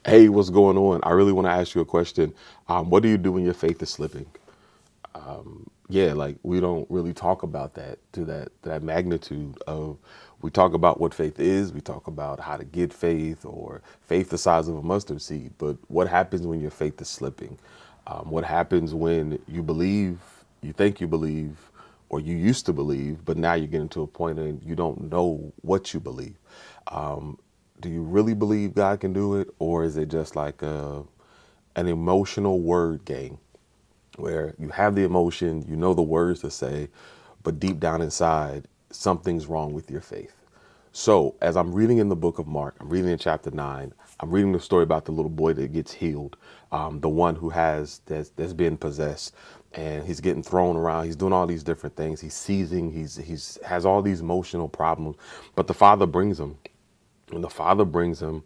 Hey, what's going on? I really want to ask you a question. What do you do when your faith is slipping? Yeah, like we don't really talk about that to that magnitude of. We talk about what faith is. We talk about how to get faith or faith the size of a mustard seed. But what happens when your faith is slipping? What happens when you believe, you think you believe, or you used to believe, but now you're getting to a point and you don't know what you believe. Do you really believe God can do it, or is it just like an emotional word game where you have the emotion, you know the words to say, but deep down inside, something's wrong with your faith? So, as I'm reading in the book of Mark, I'm reading in chapter 9, I'm reading the story about the little boy that gets healed, the one who that's been possessed, and he's getting thrown around. He's doing all these different things. He's seizing. He's has all these emotional problems, but the father brings him. When the father brings him,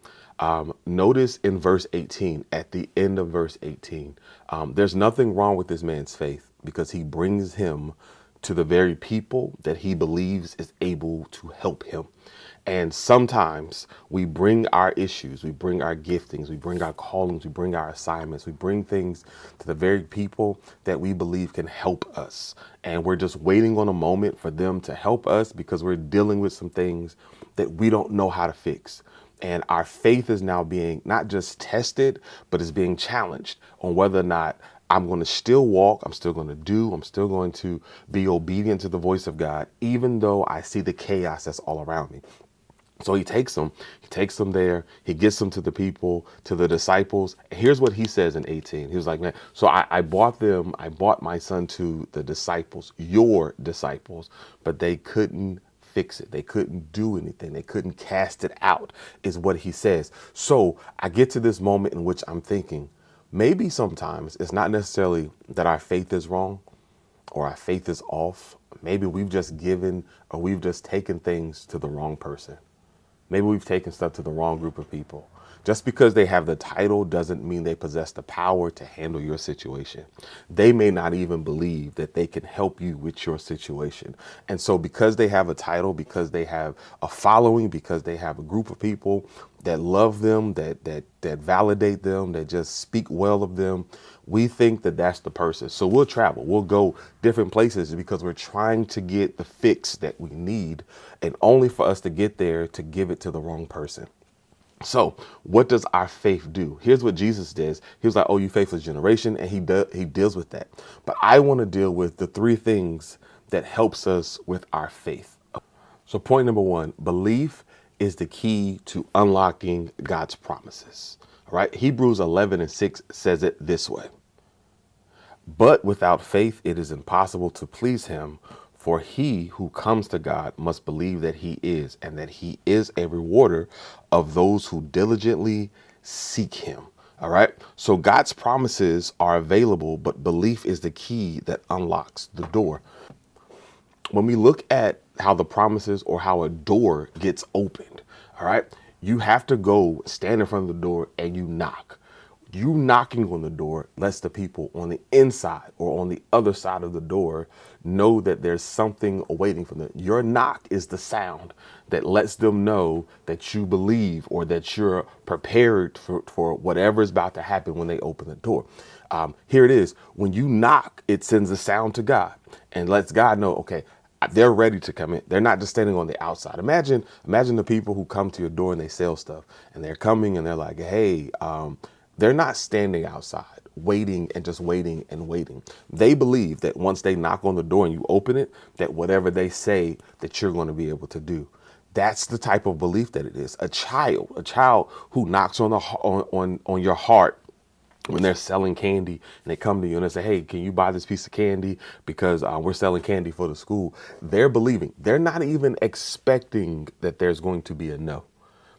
notice in verse 18, at the end of verse 18, there's nothing wrong with this man's faith because he brings him to the very people that he believes is able to help him. And sometimes we bring our issues, we bring our giftings, we bring our callings, we bring our assignments, we bring things to the very people that we believe can help us. And we're just waiting on a moment for them to help us because we're dealing with some things that we don't know how to fix. And our faith is now being not just tested, but is being challenged on whether or not I'm going to still walk, I'm still going to do, I'm still going to be obedient to the voice of God, even though I see the chaos that's all around me. So he takes them there, he gets them to the people, to the disciples. And here's what he says in 18. He was like, man, so I bought my son to the disciples, your disciples, but they couldn't fix it. They couldn't do anything. They couldn't cast it out, is what he says. So I get to this moment in which I'm thinking, maybe sometimes it's not necessarily that our faith is wrong or our faith is off. Maybe we've just given or we've just taken things to the wrong person. Maybe we've taken stuff to the wrong group of people. Just because they have the title doesn't mean they possess the power to handle your situation. They may not even believe that they can help you with your situation. And so because they have a title, because they have a following, because they have a group of people that love them, that validate them, that just speak well of them, we think that that's the person. So we'll travel, we'll go different places because we're trying to get the fix that we need, and only for us to get there to give it to the wrong person. So what does our faith do? Here's what Jesus does. He was like, oh, you faithless generation. And he deals with that. But I want to deal with the three things that helps us with our faith. So point number one, belief is the key to unlocking God's promises. All right. Hebrews 11:6 says it this way. But without faith, it is impossible to please him. For he who comes to God must believe that he is, and that he is a rewarder of those who diligently seek him. All right. So God's promises are available, but belief is the key that unlocks the door. When we look at how the promises or how a door gets opened, all right, you have to go stand in front of the door and you knock. You knocking on the door lets the people on the inside or on the other side of the door know that there's something awaiting from them. Your knock is the sound that lets them know that you believe or that you're prepared for whatever is about to happen when they open the door. Here it is. When you knock, it sends a sound to God and lets God know, okay, they're ready to come in. They're not just standing on the outside. Imagine the people who come to your door and they sell stuff and they're coming and they're like, hey, they're not standing outside waiting and just waiting and waiting. They believe that once they knock on the door and you open it, that whatever they say that you're going to be able to do. That's the type of belief that it is. A child who knocks on on your heart when they're selling candy and they come to you and they say, hey, can you buy this piece of candy because we're selling candy for the school. They're believing. They're not even expecting that there's going to be a no.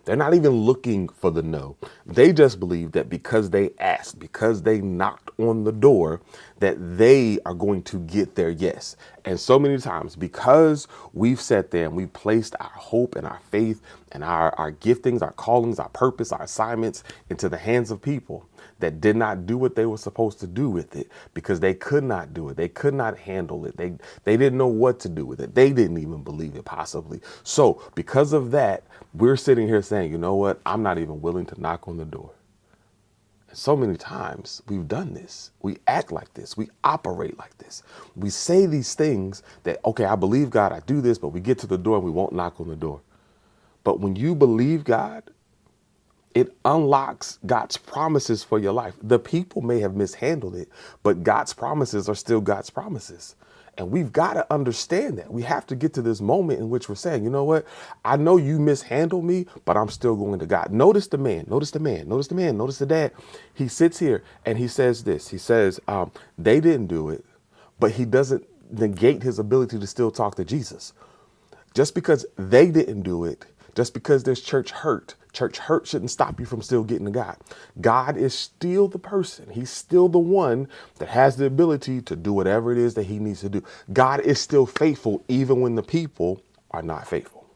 They're not even looking for the no. They just believe that because they asked, because they knocked on the door, that they are going to get their yes. And so many times, because we've sat there and we placed our hope and our faith and our giftings, our callings, our purpose, our assignments into the hands of people that did not do what they were supposed to do with it because they could not do it. They could not handle it. They didn't know what to do with it. They didn't even believe it possibly. So because of that, we're sitting here saying, you know what? I'm not even willing to knock on the door. So many times we've done this. We act like this. We operate like this. We say these things that, okay, I believe God, I do this, but we get to the door and we won't knock on the door. But when you believe God, it unlocks God's promises for your life. The people may have mishandled it, but God's promises are still God's promises. And we've got to understand that. We have to get to this moment in which we're saying, you know what? I know you mishandled me, but I'm still going to God. Notice the man, notice the man, notice the man, notice the dad. He sits here and he says this. He says, they didn't do it, but he doesn't negate his ability to still talk to Jesus. Just because they didn't do it, just because there's church hurt shouldn't stop you from still getting to God. God is still the person. He's still the one that has the ability to do whatever it is that he needs to do. God is still faithful even when the people are not faithful.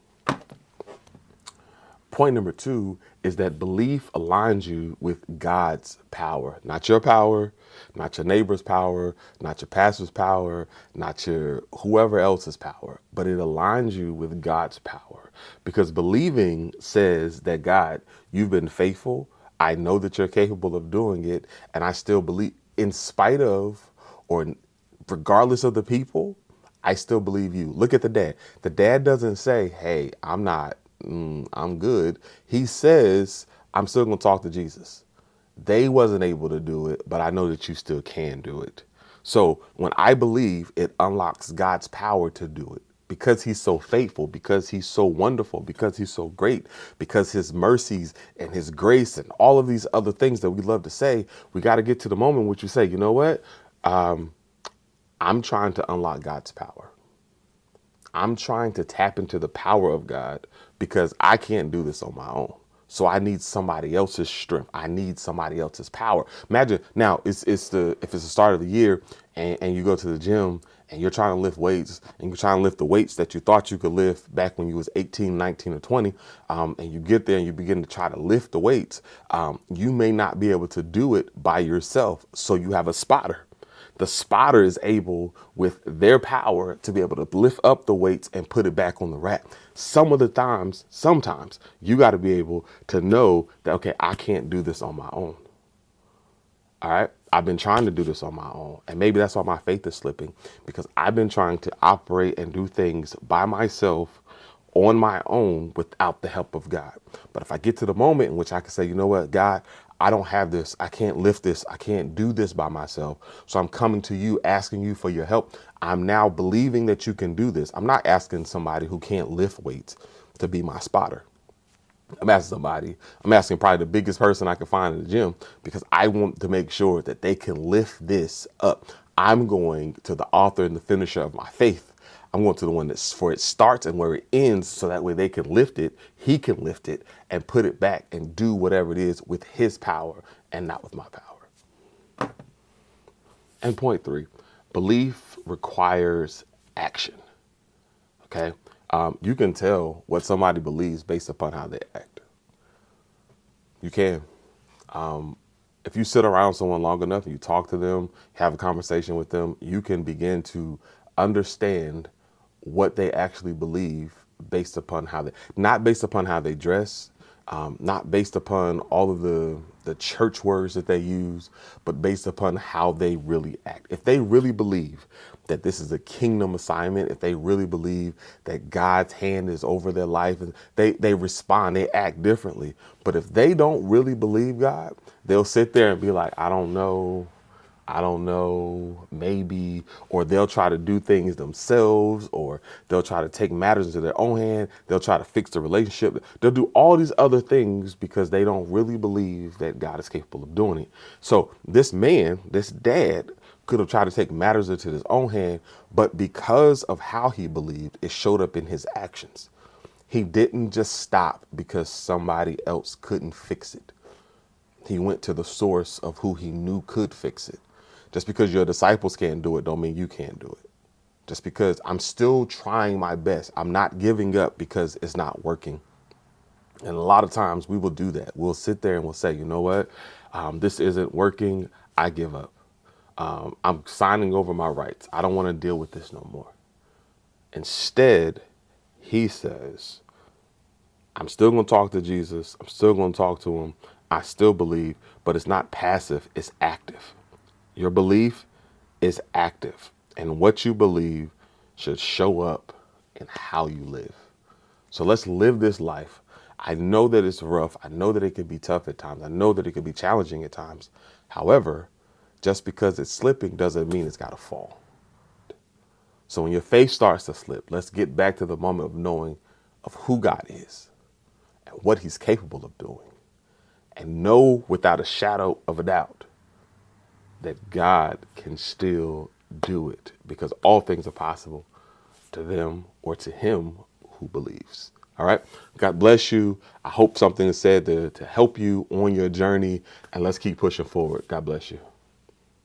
Point number 2 is that belief aligns you with God's power, not your power, not your neighbor's power, not your pastor's power, not your whoever else's power, but it aligns you with God's power, because believing says that God, you've been faithful. I know that you're capable of doing it. And I still believe, in spite of, or regardless of the people, I still believe you. Look at the dad. The dad doesn't say, hey, I'm good. He says, I'm still going to talk to Jesus. They wasn't able to do it, but I know that you still can do it. So when I believe, it unlocks God's power to do it, because he's so faithful, because he's so wonderful, because he's so great, because his mercies and his grace and all of these other things that we love to say. We got to get to the moment in which you say, you know what? I'm trying to unlock God's power. I'm trying to tap into the power of God, because I can't do this on my own. So I need somebody else's strength. I need somebody else's power. Imagine now if it's the start of the year and you go to the gym and you're trying to lift weights, and you're trying to lift the weights that you thought you could lift back when you was 18, 19 or 20. And you get there and you begin to try to lift the weights. You may not be able to do it by yourself. So you have a spotter. The spotter is able, with their power, to be able to lift up the weights and put it back on the rack. Sometimes you got to be able to know that, okay, I can't do this on my own. All right. I've been trying to do this on my own. And maybe that's why my faith is slipping, because I've been trying to operate and do things by myself on my own without the help of God. But if I get to the moment in which I can say, you know what, God, I don't have this. I can't lift this. I can't do this by myself. So I'm coming to you, asking you for your help. I'm now believing that you can do this. I'm not asking somebody who can't lift weights to be my spotter. I'm asking probably the biggest person I can find in the gym, because I want to make sure that they can lift this up. I'm going to the author and the finisher of my faith. I'm going to the one that's where it starts and where it ends, so that way they can lift it, he can lift it and put it back and do whatever it is with his power and not with my power. And point 3, belief requires action. Okay. You can tell what somebody believes based upon how they act. You can. If you sit around someone long enough and you talk to them, have a conversation with them, you can begin to understand what they actually believe based upon not based upon how they dress, not based upon all of the church words that they use, but based upon how they really act. If they really believe that this is a kingdom assignment, if they really believe that God's hand is over their life, and they respond, they act differently. But if they don't really believe God, they'll sit there and be like, I don't know, maybe, or they'll try to do things themselves, or they'll try to take matters into their own hand. They'll try to fix the relationship. They'll do all these other things because they don't really believe that God is capable of doing it. So this dad could have tried to take matters into his own hand, but because of how he believed, it showed up in his actions. He didn't just stop because somebody else couldn't fix it. He went to the source of who he knew could fix it. Just because your disciples can't do it don't mean you can't do it. Just because I'm still trying my best, I'm not giving up because it's not working. And a lot of times we will do that. We'll sit there and we'll say, you know what, this isn't working. I give up. I'm signing over my rights. I don't want to deal with this no more. Instead, he says, I'm still going to talk to Jesus. I'm still going to talk to him. I still believe, but it's not passive, it's active. Your belief is active, and what you believe should show up in how you live. So let's live this life. I know that it's rough. I know that it can be tough at times. I know that it can be challenging at times. However, just because it's slipping doesn't mean it's got to fall. So when your faith starts to slip, let's get back to the moment of knowing of who God is and what he's capable of doing. And know without a shadow of a doubt that God can still do it, because all things are possible to them or to him who believes. All right. God bless you. I hope something is said to help you on your journey, and let's keep pushing forward. God bless you.